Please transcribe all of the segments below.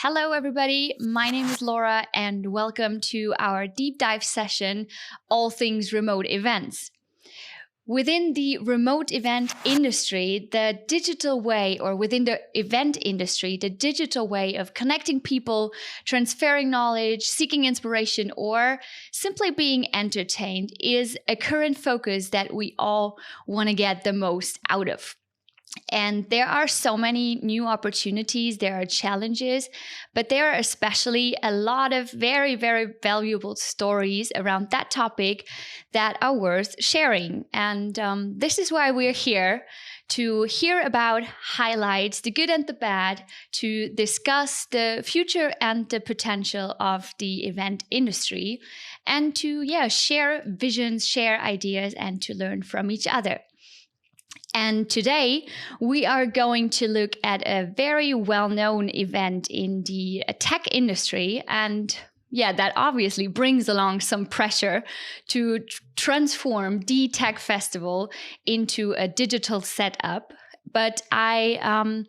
Hello, everybody. My name is Laura, and welcome to our deep dive session, All Things Remote Events. Within the remote event industry, the digital way, or within the event industry, the digital way of connecting people, transferring knowledge, seeking inspiration, or simply being entertained is a current focus that we all want to get the most out of. And there are so many new opportunities, there are challenges, but there are especially a lot of very, very valuable stories around that topic that are worth sharing. And this is why we're here, to hear about highlights, the good and the bad, to discuss the future and the potential of the event industry, and to share visions, share ideas, and to learn from each other. And today we are going to look at a very well-known event in the tech industry. And that obviously brings along some pressure to transform the tech festival into a digital setup. But I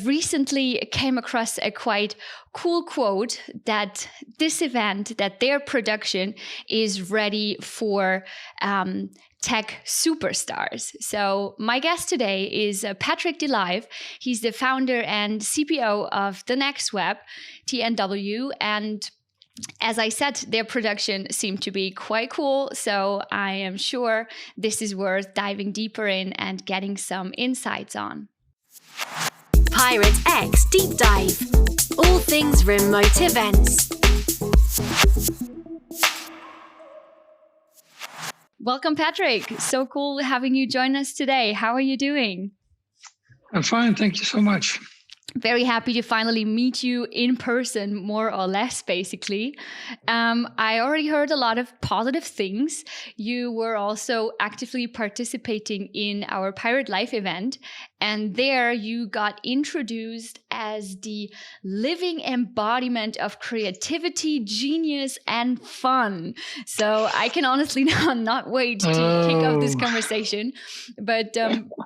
recently came across a quite cool quote that this event, that their production is ready for tech superstars. So my guest today is Patrick de Laive. He's the founder and CPO of the Next Web, TNW, and as I said, their production seemed to be quite cool, so I am sure this is worth diving deeper in and getting some insights on. PIRATEx Deep Dive. All things remote events. Welcome, Patrick. So cool having you join us today. How are you doing? I'm fine. Thank you so much. Very happy to finally meet you in person, more or less, basically. I already heard a lot of positive things. You were also actively participating in our Pirate Life event, and there you got introduced as the living embodiment of creativity, genius, and fun. So I can honestly not wait to kick off this conversation. But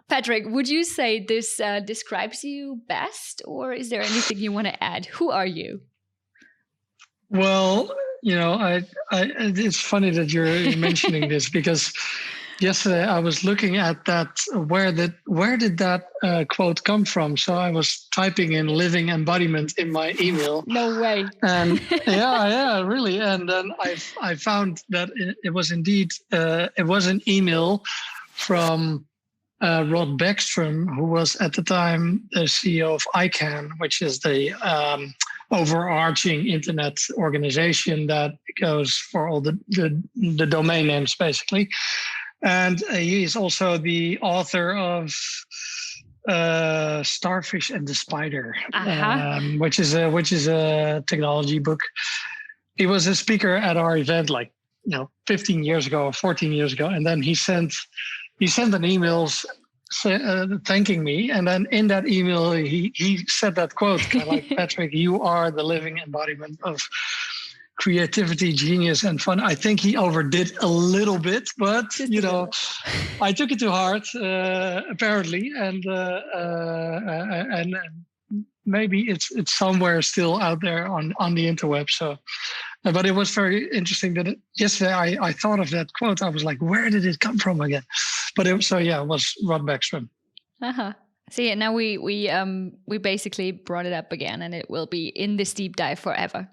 Patrick, would you say this describes you best, or is there anything you want to add? Who are you? Well, it's funny that you're mentioning this because yesterday I was looking at that. Where did that quote come from? So I was typing in "living embodiment" in my email. No way. And yeah, really. And then I found that it was indeed it was an email from Rod Beckstrom, who was at the time the CEO of ICANN, which is the overarching internet organization that goes for all the domain names, basically. And he is also the author of Starfish and the Spider, which is a technology book. He was a speaker at our event 15 years ago or 14 years ago, and then he sent an email thanking me, and then in that email he said that quote, kind of like, Patrick, you are the living embodiment of creativity, genius, and fun. I think he overdid a little bit, but I took it to heart apparently, and maybe it's somewhere still out there on the interweb. So. But it was very interesting that yesterday I thought of that quote. I was like, where did it come from again? But it was Rod Beckstrom. See, now we basically brought it up again, and it will be in this deep dive forever.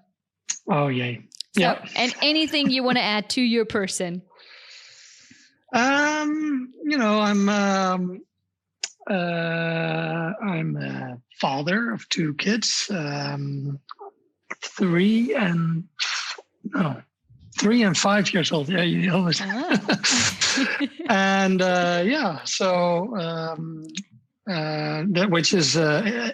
Oh, yay. So, yeah. And anything you want to add to your person? I'm a father of two kids. 3 and 5 years old. Yeah, you always. And that which is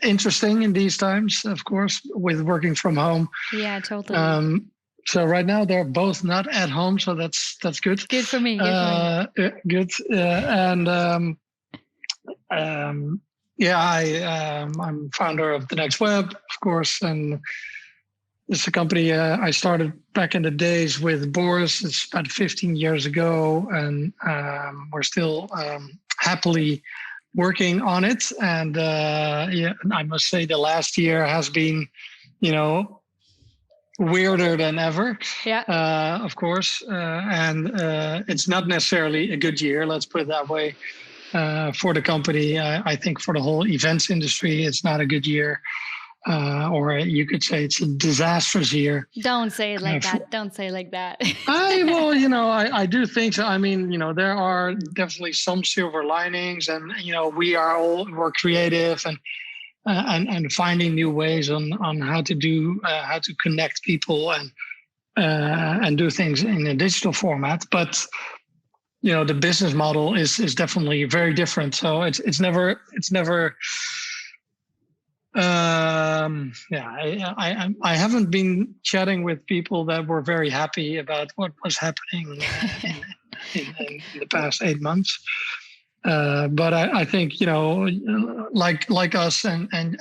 interesting in these times, of course, with working from home. Yeah, totally. So right now they're both not at home, so that's good. Good for me. Good. I'm founder of the Next Web, of course, and it's a company I started back in the days with Boris. It's about 15 years ago, and we're still happily working on it. And I must say the last year has been weirder than ever. Yeah. Of course. And it's not necessarily a good year, let's put it that way, for the company. I think for the whole events industry, it's not a good year. Or you could say it's a disastrous year. Don't say it like that. Don't say it like that. I do think so. I mean, there are definitely some silver linings, and we're creative and finding new ways on how to connect people and do things in a digital format. But the business model is definitely very different. So it's never. I haven't been chatting with people that were very happy about what was happening in the past 8 months. But I think like us and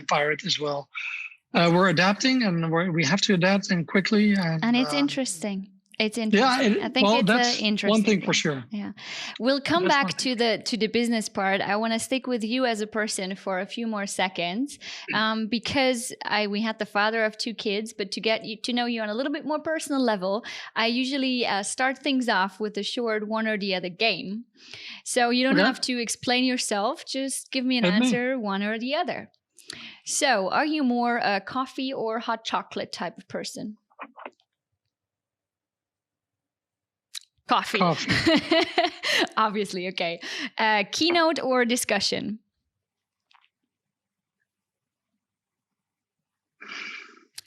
Pirate as well, we're adapting, and we have to adapt and quickly. And it's interesting. It's interesting. Yeah, I think that's interesting. One thing for sure. Yeah, we'll come back to the business part. I want to stick with you as a person for a few more seconds, because we had the father of 2 kids. But to get to know you on a little bit more personal level, I usually start things off with a short one or the other game. So you don't have to explain yourself. Just give me an answer, one or the other. So, are you more a coffee or hot chocolate type of person? Coffee. Obviously, okay. Keynote or discussion?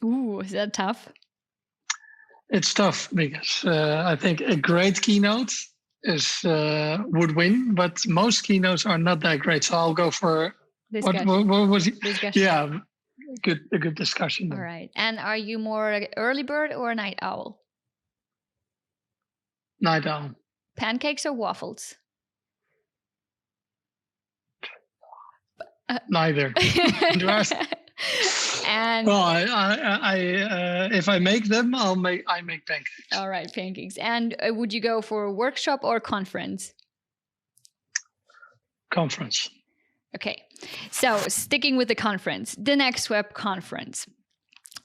Ooh, is that tough? It's tough because I think a great keynote would win, but most keynotes are not that great. So I'll go for discussion. What was it? Discussion. Yeah, a good discussion. All right. And are you more an early bird or a night owl? Night owl. Pancakes or waffles? Neither. And well, I if I make them, I make pancakes. All right, pancakes. And would you go for a workshop or conference? Conference. Okay, so sticking with the conference, the Next Web conference,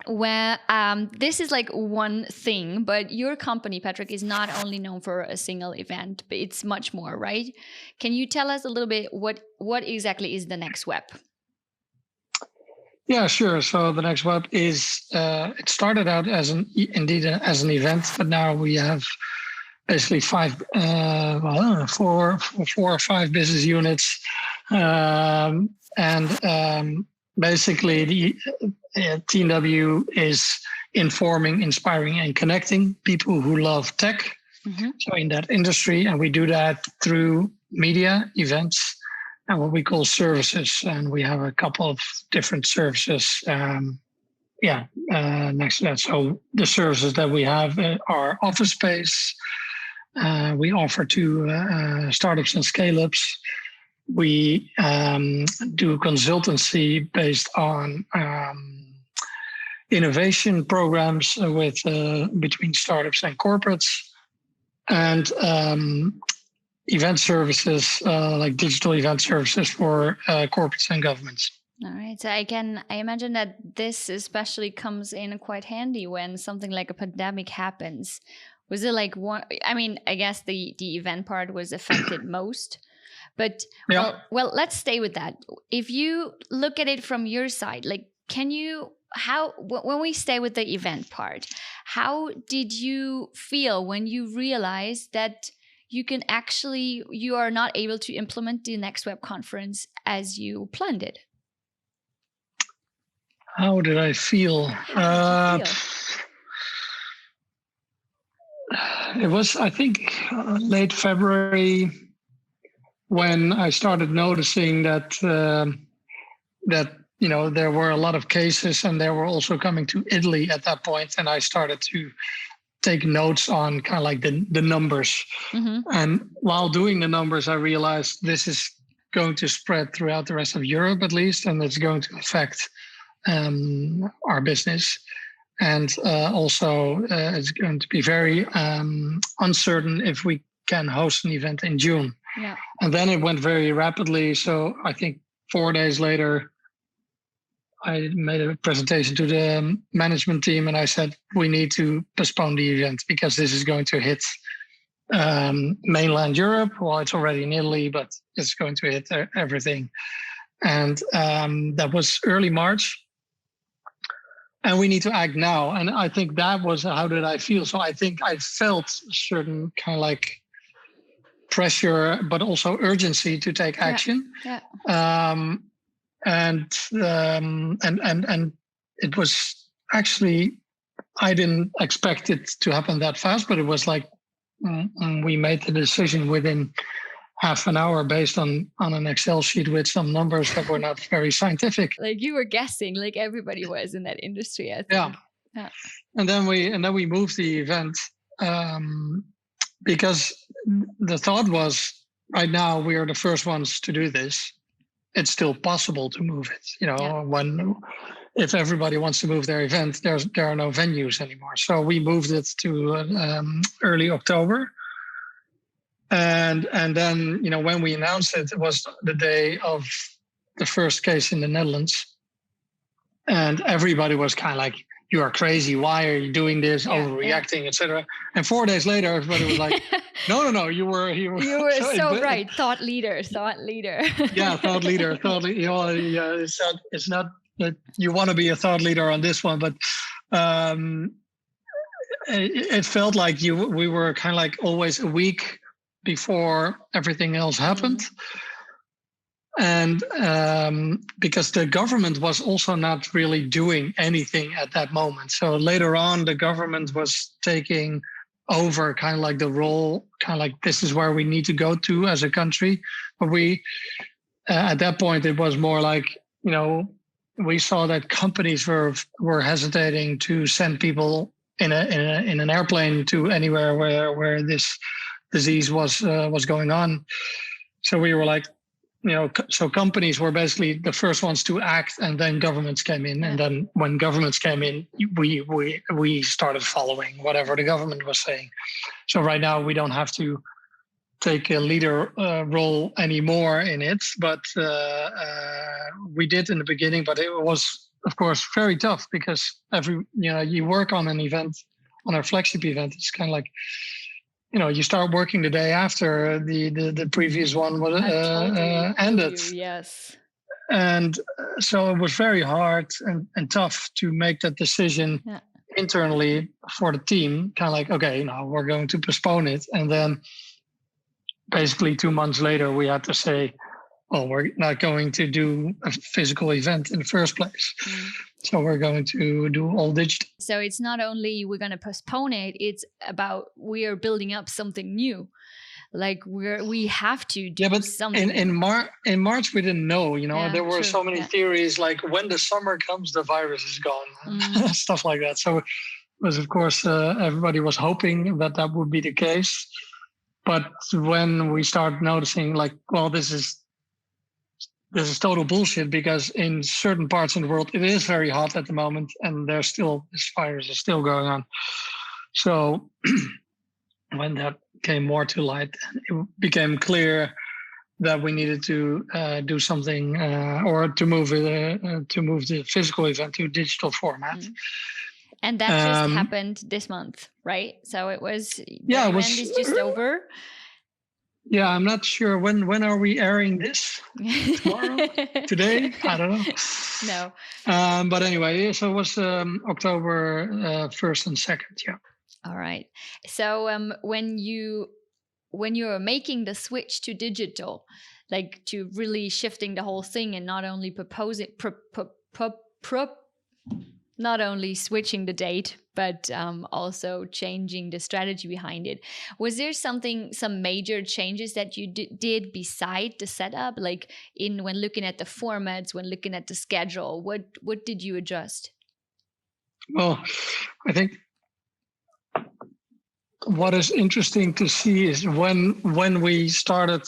where this is like one thing, but your company, Patrick, is not only known for a single event, but it's much more, right? Can you tell us a little bit what exactly is the Next Web? Yeah, sure. So the Next Web is it started out as an event, but now we have basically 4 or 5 business units, and basically the TNW is informing, inspiring, and connecting people who love tech. Mm-hmm. So in that industry, and we do that through media, events, and what we call services. And we have a couple of different services. Next to that. So the services that we have are office space. We offer to startups and scale-ups. We do consultancy based on innovation programs with between startups and corporates, and event services like digital event services for corporates and governments. All right. So I imagine that this especially comes in quite handy when something like a pandemic happens. Was it like one? I mean, I guess the event part was affected most, but yeah. Well, let's stay with that. If you look at it from your side, like, when we stay with the event part, how did you feel when you realized that you are not able to implement the Next Web conference as you planned it? How did I feel? It was, I think, late February when I started noticing that there were a lot of cases, and they were also coming to Italy at that point, and I started to take notes on kind of like the numbers. Mm-hmm. And while doing the numbers, I realized this is going to spread throughout the rest of Europe, at least, and it's going to affect our business. And also, it's going to be very uncertain if we can host an event in June. Yeah. And then it went very rapidly. So I think 4 days later, I made a presentation to the management team, and I said we need to postpone the event because this is going to hit mainland Europe. Well, it's already in Italy, but it's going to hit everything. And that was early March. And we need to act now. And I think that was how did I feel. So I think I felt certain kind of like pressure, but also urgency to take action. Yeah. And it was actually, I didn't expect it to happen that fast, but it was like we made the decision within half an hour based on an Excel sheet with some numbers that were not very scientific. Like you were guessing, like everybody was in that industry, I think. Yeah. And then we moved the event because the thought was, right now we are the first ones to do this. It's still possible to move it. If everybody wants to move their event, there are no venues anymore. So we moved it to early October. And then, when we announced it, it was the day of the first case in the Netherlands. And everybody was kind of like, you are crazy. Why are you doing this? Overreacting, etc. And 4 days later, everybody was like, no, you were so right. Thought leader. Yeah, thought leader. It's not that you want to be a thought leader on this one, but it felt like we were kind of like always a week before everything else happened. And because the government was also not really doing anything at that moment. So later on, the government was taking over kind of like the role, kind of like this is where we need to go to as a country. But we, at that point, it was more like, we saw that companies were hesitating to send people in an airplane to anywhere where this disease was going on. So we were like, so companies were basically the first ones to act, and then governments came in. And then when governments came in, we started following whatever the government was saying. So right now we don't have to take a leader role anymore in it, but we did in the beginning. But it was, of course, very tough because you work on an event, on a flagship event. It's kind of like, you start working the day after the previous one was ended. Yes. And so it was very hard and tough to make that decision internally for the team. Kind of like, okay, we're going to postpone it. And then basically 2 months later, we had to say, we're not going to do a physical event in the first place. So we're going to do all digital. So it's not only we're going to postpone it, it's about we are building up something new. Like we have to do something. In March, we didn't know, there were so many theories, like when the summer comes, the virus is gone, stuff like that. So it was, of course, everybody was hoping that would be the case. But when we start noticing like, well, this is total bullshit, because in certain parts of the world, it is very hot at the moment, and this virus is still going on. So when that came more to light, it became clear that we needed to do something or to move the physical event to digital format. And that just happened this month, right? So it was, event is just over. Yeah, I'm not sure when are we airing this? Tomorrow? Today? I don't know. No. But anyway, so it was October 1st and 2nd. Yeah. All right. So when you were making the switch to digital, like to really shifting the whole thing and not only not only switching the date, but also changing the strategy behind it. Was there some major changes that you did beside the setup, like when looking at the formats, when looking at the schedule? What did you adjust? Well, I think what is interesting to see is when we started.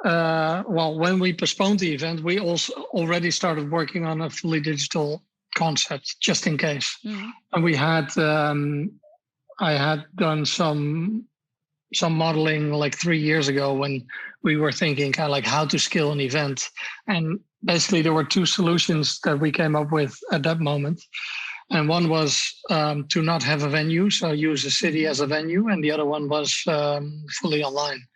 When we postponed the event, we also already started working on a fully digital concept, just in case. And we had I had done some modeling like 3 years ago when we were thinking kind of like how to scale an event, and basically there were two solutions that we came up with at that moment. And one was to not have a venue, so use a city as a venue, and the other one was fully online.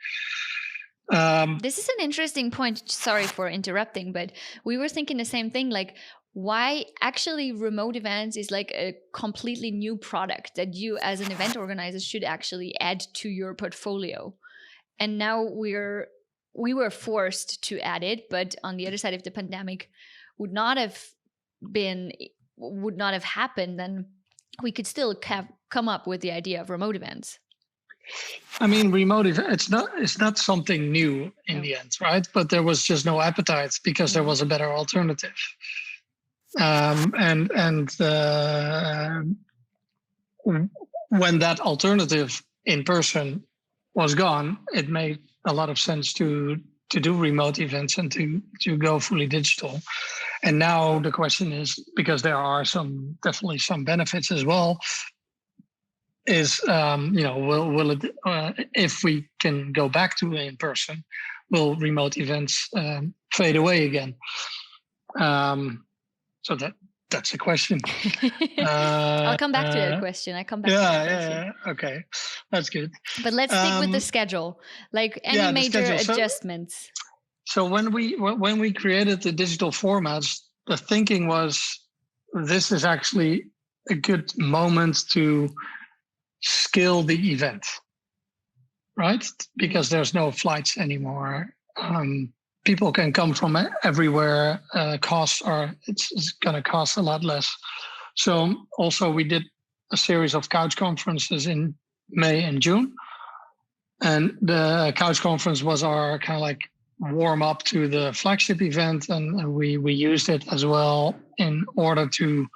This is an interesting point. Sorry for interrupting, but we were thinking the same thing. Like, why actually remote events is like a completely new product that you as an event organizer should actually add to your portfolio. And now we were forced to add it, but on the other side, if the pandemic would not have happened, then we could still come up with the idea of remote events. I mean, remote event, it's not something new in the end, right? But there was just no appetite because there was a better alternative. And when that alternative in person was gone, it made a lot of sense to do remote events and to go fully digital. And now the question is, because there are definitely some benefits as well, is will it if we can go back to in person, will remote events fade away again? So that's a question. I'll come back to that question. Yeah, okay, that's good. But let's stick with the schedule. Like any major adjustments. So when we created the digital formats, the thinking was this is actually a good moment to scale the event, right? Because there's no flights anymore. People can come from everywhere. It's going to cost a lot less. So also we did a series of couch conferences in May and June. And the couch conference was our kind of like warm up to the flagship event. And we used it as well in order to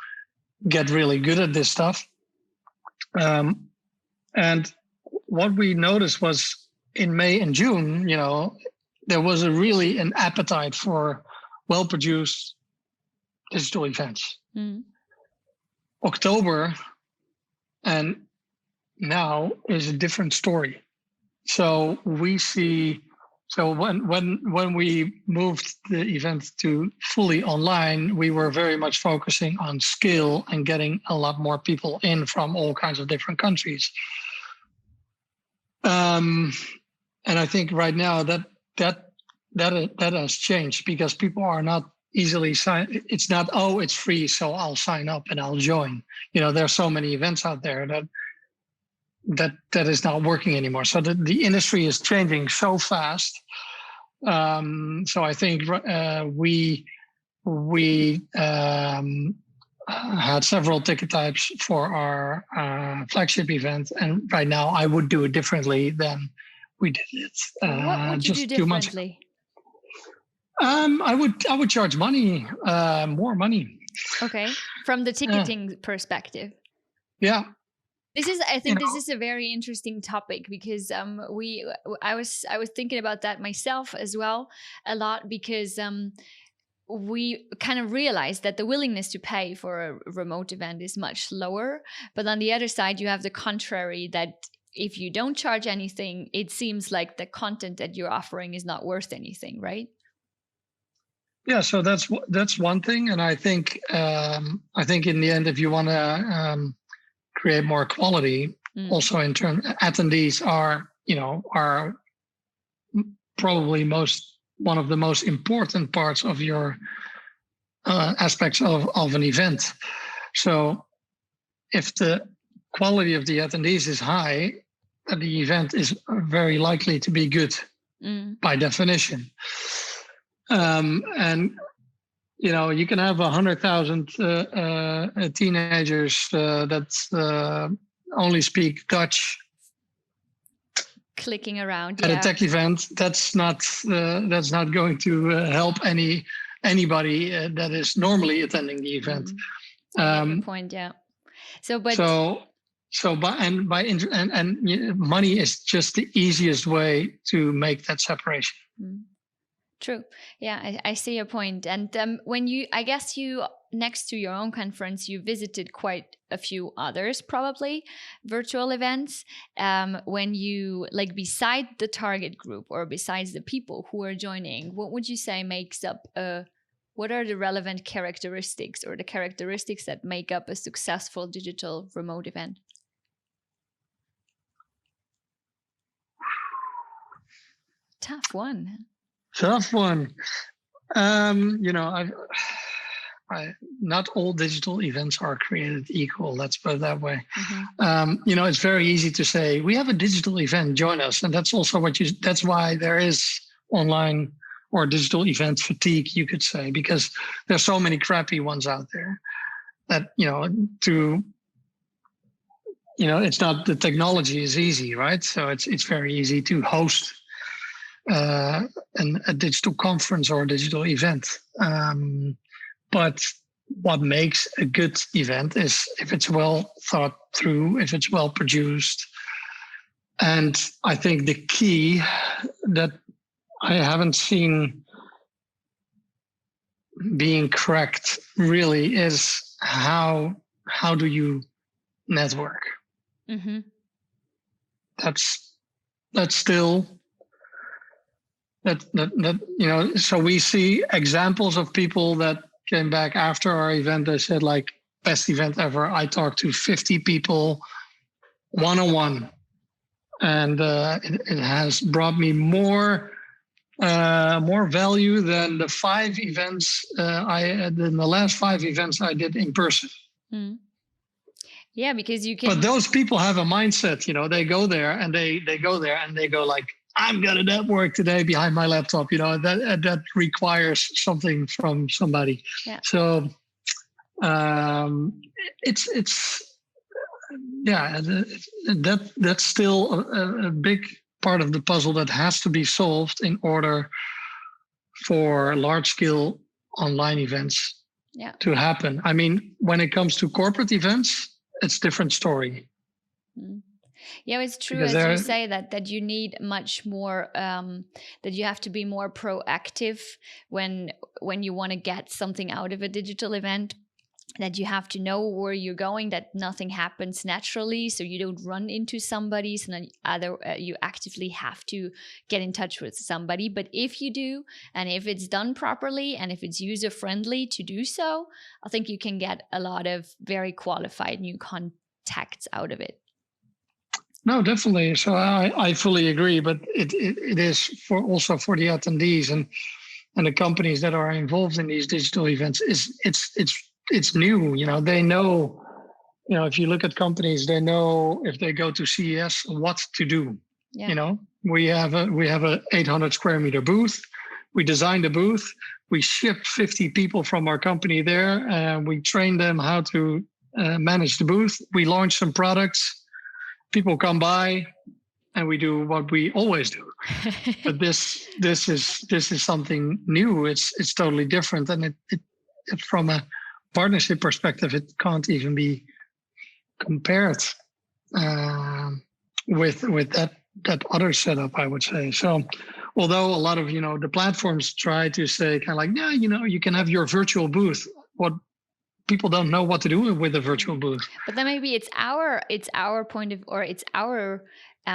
get really good at this stuff. And what we noticed was in May and June, there was really an appetite for well-produced digital events. October and now is a different story. So we see. So when we moved the event to fully online, we were very much focusing on scale and getting a lot more people in from all kinds of different countries. And I think right now that has changed because people are not easily signed. It's not, it's free, so I'll sign up and I'll join. There are so many events out there that is not working anymore. So the industry is changing so fast. So I think we had several ticket types for our flagship event, and right now I would do it differently than we did it. What would you do differently? I would charge money, more money. Okay, from the ticketing perspective. Yeah. I think this is a very interesting topic because I was thinking about that myself as well a lot because we kind of realized that the willingness to pay for a remote event is much lower. But on the other side, you have the contrary, that if you don't charge anything, it seems like the content that you're offering is not worth anything, right? Yeah, so that's one thing, and I think in the end, if you want to create more quality, also in terms, attendees are probably one of the most important parts of your aspects of an event. So if the quality of the attendees is high, the event is very likely to be good by definition. And you can have 100,000 teenagers that only speak Dutch, clicking around at a tech event. That's not going to help anybody that is normally attending the event. Good point. Yeah. Money is just the easiest way to make that separation. True. Yeah, I see your point. And I guess you, next to your own conference, you visited quite a few others, probably virtual events. When you, beside the target group or besides the people who are joining, what would you say makes up a What are the relevant characteristics or the characteristics that make up a successful digital remote event? Tough one. Tough one. Not all digital events are created equal. Let's put it that way. It's very easy to say we have a digital event, join us, and that's also that's why there is online or digital event fatigue, you could say, because there's so many crappy ones out there that it's not, the technology is easy, right? So it's very easy to host a digital conference or a digital event. But what makes a good event is if it's well thought through, if it's well produced. And I think the key that I haven't seen being cracked really is how do you network? Mm-hmm. That's still that so we see examples of people that came back after our event. They said, like, best event ever. I talked to 50 people one-on-one, and it has brought me more value than the 5 events than the last 5 events I did in person. Mm. Yeah, because you can. But those people have a mindset. They go there and they go like, I'm gonna network today behind my laptop. That requires something from somebody. Yeah. So that's still a big part of the puzzle that has to be solved in order for large scale online events to happen. I mean, when it comes to corporate events, it's a different story. Mm. Yeah, it's true, as you say, that you need much more, that you have to be more proactive when you want to get something out of a digital event, that you have to know where you're going, that nothing happens naturally, so you don't run into somebody, so then you actively have to get in touch with somebody. But if you do, and if it's done properly, and if it's user-friendly to do so, I think you can get a lot of very qualified new contacts out of it. No, definitely. So I fully agree, but it is also for the attendees and the companies that are involved in these digital events. It's new. They know. If you look at companies, they know if they go to CES what to do. Yeah. We have a 800 square meter booth. We designed a booth. We shipped 50 people from our company there, and we trained them how to manage the booth. We launched some products. People come by, and we do what we always do. But this is something new. It's totally different, and it from a partnership perspective, it can't even be compared with that other setup, I would say. So, although a lot of the platforms try to say kind of like, yeah, you can have your virtual booth. What people don't know what to do with a virtual booth. But then maybe it's our point of, or it's our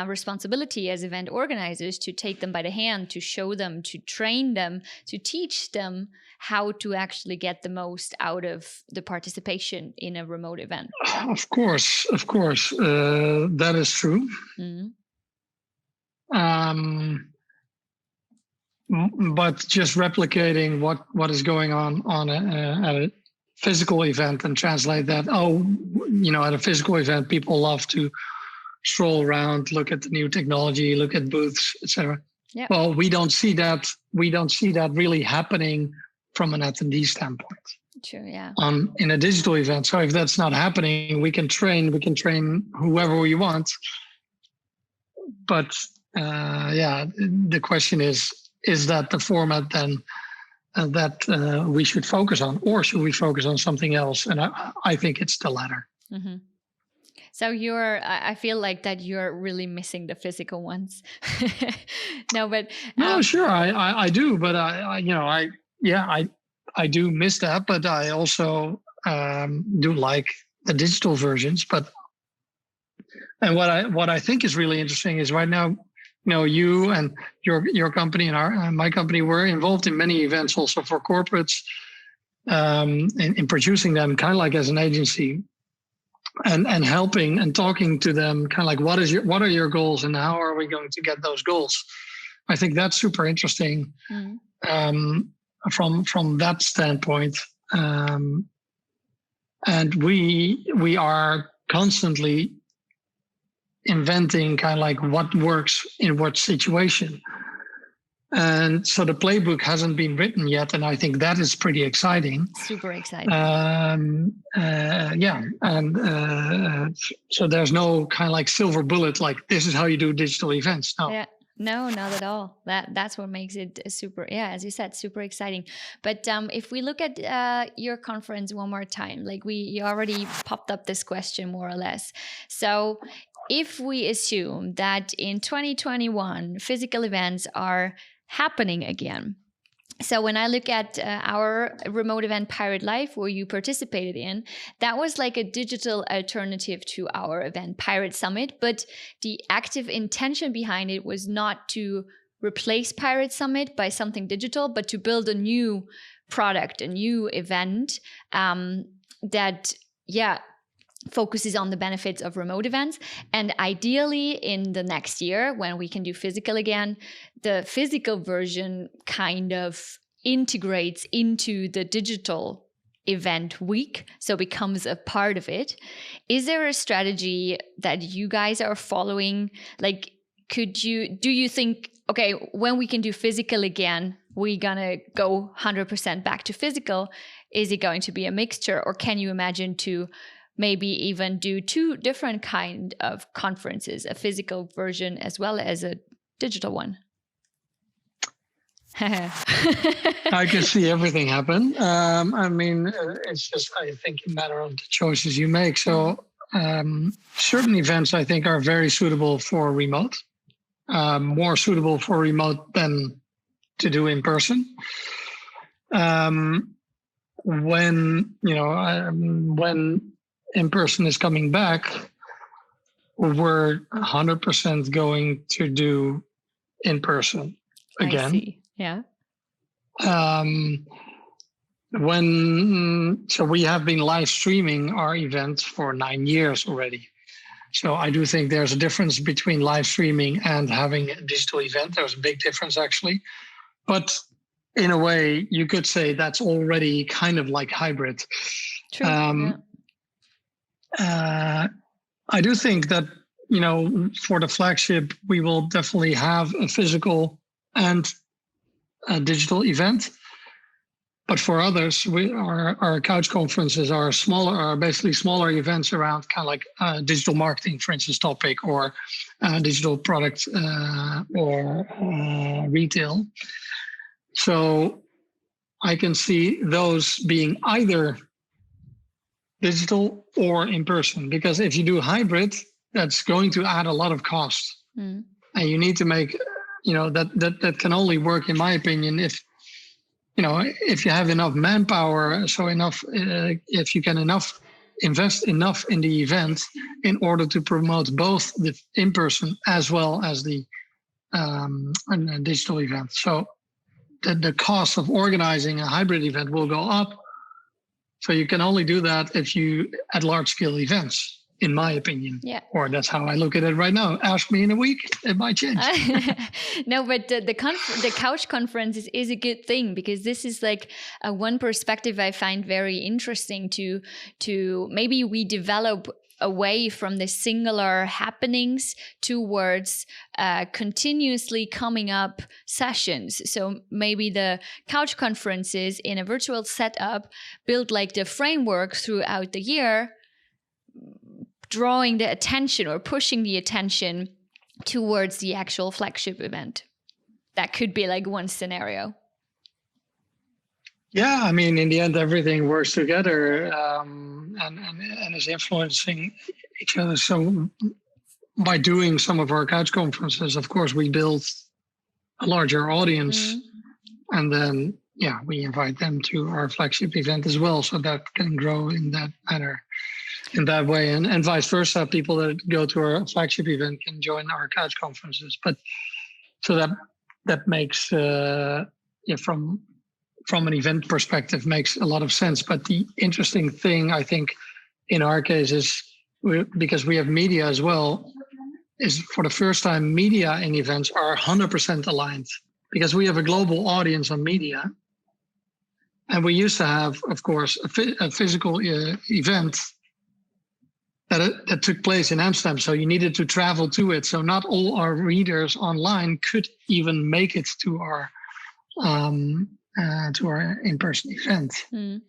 responsibility as event organizers to take them by the hand, to show them, to train them, to teach them how to actually get the most out of the participation in a remote event. Of course, that is true. Mm-hmm. But just replicating what is going on at a physical event and translate that. At a physical event, people love to stroll around, look at the new technology, look at booths, etc. Yep. Well, we don't see that. We don't see that really happening from an attendee standpoint. True. Yeah. In a digital event. So if that's not happening, we can train whoever we want. But the question is that the format then that we should focus on, or should we focus on something else? And I think it's the latter. Mm-hmm. So I feel like that you're really missing the physical ones. No, sure, I do, but I do miss that, but I also do like the digital versions. And what I think is really interesting is right now, you and your company and my company were involved in many events also for corporates in producing them, kind of like as an agency, and helping and talking to them, kind of like what are your goals and how are we going to get those goals? I think that's super interesting from that standpoint. And we are constantly inventing kind of like what works in what situation. And so the playbook hasn't been written yet, and I think that is pretty exciting. Super exciting. So there's no kind of like silver bullet, like this is how you do digital events. No. Yeah. No, not at all. That's what makes it super, as you said, super exciting. But if we look at your conference one more time, like you already popped up this question more or less. So if we assume that in 2021, physical events are happening again. So when I look at our remote event Pirate Live, where you participated in, that was like a digital alternative to our event Pirate Summit. But the active intention behind it was not to replace Pirate Summit by something digital, but to build a new product, a new event that, focuses on the benefits of remote events. And ideally in the next year, when we can do physical again, the physical version kind of integrates into the digital event week, so becomes a part of it. Is there a strategy that you guys are following? Like, do you think, okay, when we can do physical again, we're gonna go 100% back to physical? Is it going to be a mixture, or can you imagine to maybe even do two different kind of conferences, a physical version as well as a digital one? I can see everything happen. It's just, I think, a matter of the choices you make. So certain events, I think, are very suitable for remote, more suitable for remote than to do in person. When in-person is coming back, we're 100% going to do in-person again. I see. Yeah. So we have been live streaming our event for 9 years already. So I do think there's a difference between live streaming and having a digital event. There's a big difference, actually. But in a way, you could say that's already kind of like hybrid. True. I do think that, for the flagship, we will definitely have a physical and a digital event. But for others, our couch conferences are basically smaller events around kind of like digital marketing, for instance, topic, or digital product or retail. So I can see those being either digital or in person, because if you do hybrid, that's going to add a lot of cost. And you need to make, that can only work, in my opinion, if you have enough manpower, if you can invest enough in the event in order to promote both the in-person as well as the digital event. So the cost of organizing a hybrid event will go up. So you can only do that if you at large scale events, in my opinion. Yeah. Or that's how I look at it right now. Ask me in a week, it might change. No, but the couch conference is a good thing, because this is like one perspective I find very interesting to maybe we develop away from the singular happenings towards continuously coming up sessions. So maybe the couch conferences in a virtual setup build like the framework throughout the year, drawing the attention or pushing the attention towards the actual flagship event. That could be like one scenario. Yeah, I mean, in the end, everything works together and is influencing each other. So by doing some of our couch conferences, of course, we build a larger audience. And then, we invite them to our flagship event as well. So that can grow in that manner, in that way. And vice versa, people that go to our flagship event can join our couch from an event perspective makes a lot of sense. But the interesting thing, I think, in our case is because we have media as well, is for the first time media in events are 100% aligned because we have a global audience on media. And we used to have, of course, a physical event that took place in Amsterdam. So you needed to travel to it. So not all our readers online could even make it to our in-person event. Mm.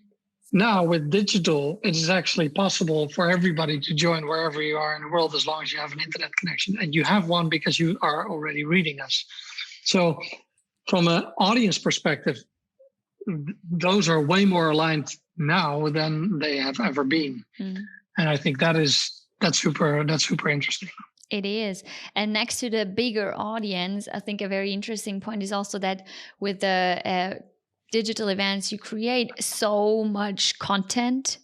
Now with digital, it is actually possible for everybody to join wherever you are in the world as long as you have an internet connection. And you have one because you are already reading us. So from an audience perspective, those are way more aligned now than they have ever been. Mm. And I think that's super interesting. It is. And next to the bigger audience, I think a very interesting point is also that with the digital events, you create so much content.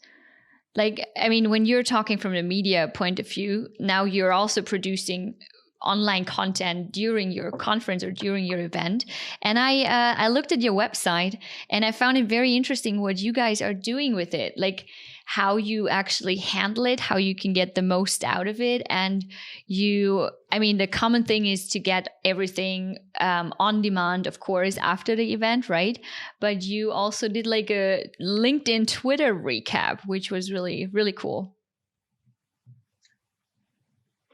Like, I mean, when you're talking from the media point of view, now you're also producing online content during your conference or during your event. And I looked at your website and I found it very interesting what you guys are doing with it. Like how you actually handle it, how you can get the most out of it. And the common thing is to get everything on demand, of course, after the event, right? But you also did like a LinkedIn Twitter recap, which was really, really cool.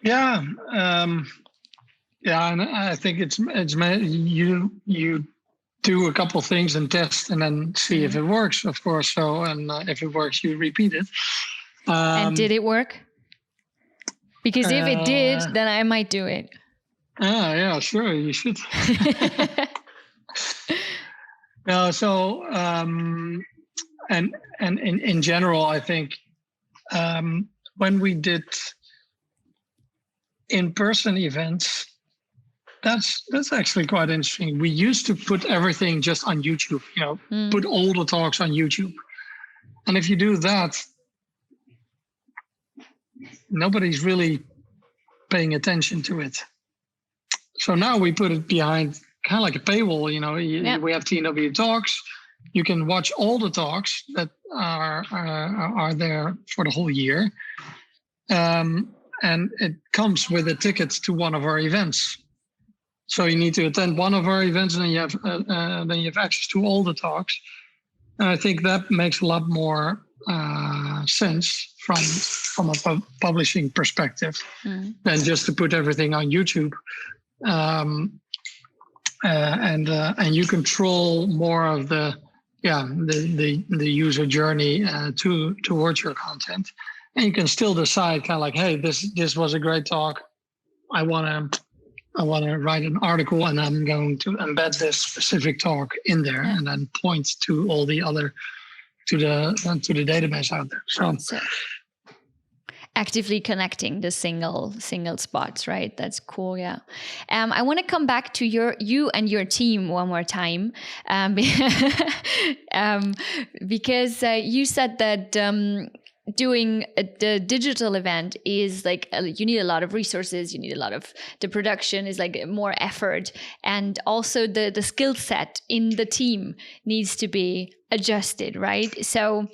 Yeah. And I think it's you do a couple of things and test and then see if it works, of course. So, and if it works, you repeat it. And did it work? Because if it did, then I might do it. Yeah, sure, you should. No, so and in general, I think when we did in-person events, that's actually quite interesting. We used to put everything just on YouTube, put all the talks on YouTube. And if you do that, nobody's really paying attention to it. So now we put it behind kind of like a paywall, We have TNW talks. You can watch all the talks that are there for the whole year. And it comes with a ticket to one of our events. So you need to attend one of our events, and then you have access to all the talks. And I think that makes a lot more sense from a publishing perspective than just to put everything on YouTube. And you control more of the user journey towards your content. And you can still decide kind of like, hey, this was a great talk. I want to write an article and I'm going to embed this specific talk in there and then point to all the other, to the database out there. So actively connecting the single spots, right? That's cool. Yeah. I want to come back to you and your team one more time, because you said that doing the digital event is like you need a lot of resources, you need a lot of the production is like more effort, and also the skill set in the team needs to be adjusted, right? So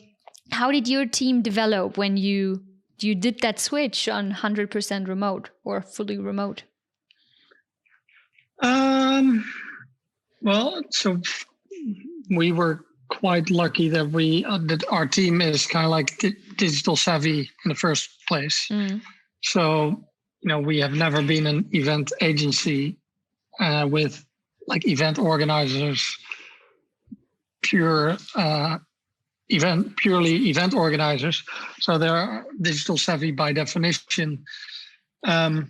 how did your team develop when you did that switch on 100% remote or fully remote? Well, so we were quite lucky that our team is kind of like digital savvy in the first place. So, we have never been an event agency with like event organizers, purely event organizers. So they're digital savvy by definition. So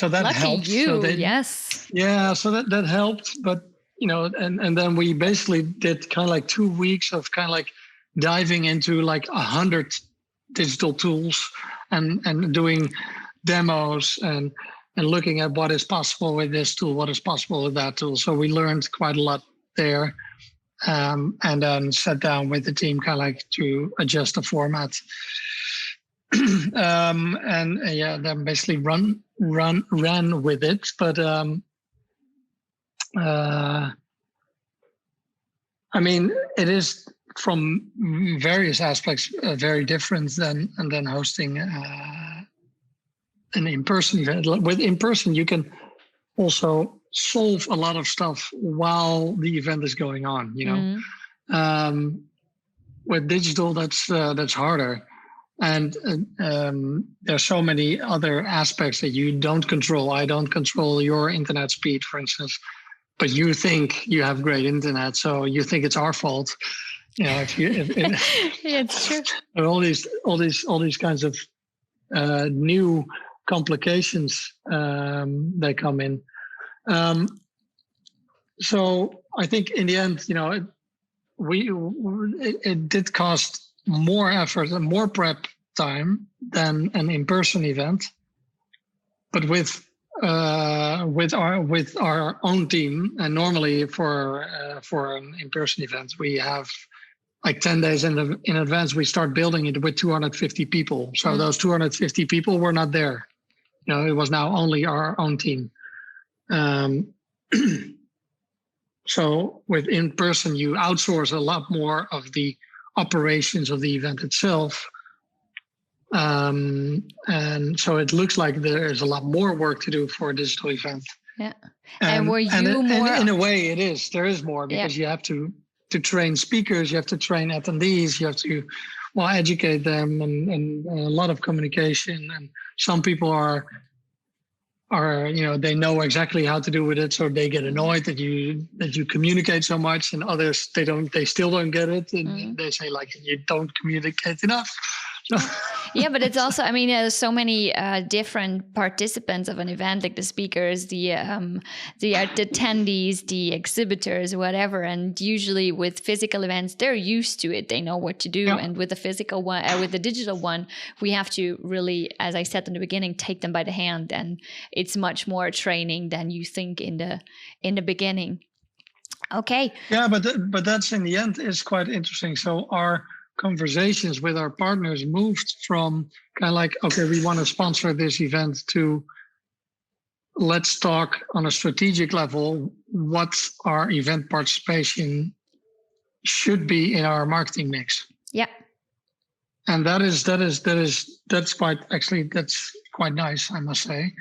that lucky helped. You, yes. Yeah, so that helped. But and then we basically did kind of like 2 weeks of kind of like diving into like 100 digital tools and doing demos and looking at what is possible with this tool, what is possible with that tool. So we learned quite a lot there, and then sat down with the team kind of like to adjust the format. Then basically ran with it. But I mean, it is from various aspects very different than hosting an in-person event. With in-person, you can also solve a lot of stuff while the event is going on. With digital, that's harder, and there's so many other aspects that you don't control. I don't control your internet speed, for instance, but you think you have great internet, so you think it's our fault. Yeah, it's true. All these kinds of new complications that come in. So I think in the end, it did cost more effort and more prep time than an in-person event, but with our own team, and normally for an in-person event, we have like 10 days in advance, we start building it with 250 people. So those 250 people were not there. It was now only our own team. So with in-person, you outsource a lot more of the operations of the event itself. And so it looks like there's a lot more work to do for a digital event. Yeah. And were you more... And in a way, there is more, because you have to train speakers, you have to train attendees, you have to educate them, and a lot of communication. And some people are they know exactly how to do with it, so they get annoyed that you communicate so much, and others they still don't get it, and they say like, you don't communicate enough. Yeah, but it's also, I mean, there's so many different participants of an event, like the speakers, the attendees, the exhibitors, whatever. And usually with physical events, they're used to it. They know what to do. Yeah. And with the physical one, with the digital one, we have to really, as I said in the beginning, take them by the hand. And it's much more training than you think in the beginning. Okay. Yeah, but that's in the end is quite interesting. So our conversations with our partners moved from kind of like, okay, we want to sponsor this event, to let's talk on a strategic level what our event participation should be in our marketing mix. Yeah. And that's quite nice, I must say,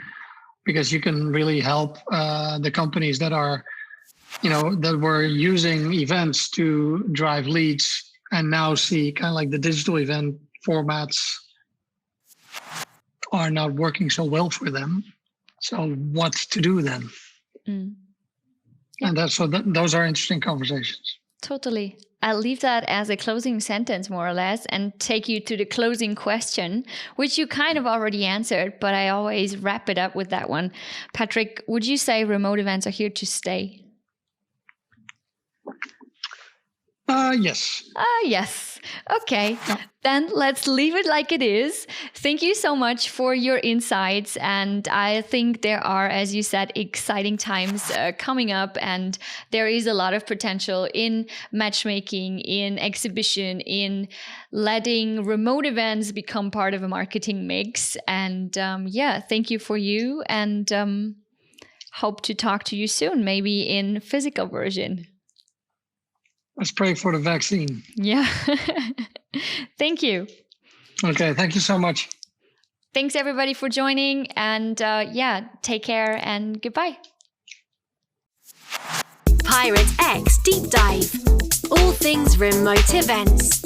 because you can really help the companies that are, that were using events to drive leads, and now see kind of like the digital event formats are not working so well for them. So what to do then? Yeah. And those are interesting conversations. Totally. I'll leave that as a closing sentence, more or less, and take you to the closing question, which you kind of already answered, but I always wrap it up with that one. Patrick, would you say remote events are here to stay? Yes. Yes. Okay. Yeah. Then let's leave it like it is. Thank you so much for your insights. And I think there are, as you said, exciting times coming up. And there is a lot of potential in matchmaking, in exhibition, in letting remote events become part of a marketing mix. And thank you for you. And hope to talk to you soon, maybe in physical version. Let's pray for the vaccine. Yeah. Thank you. Okay. Thank you so much. Thanks everybody for joining, and take care and goodbye. PIRATEx Deep Dive. All things remote events.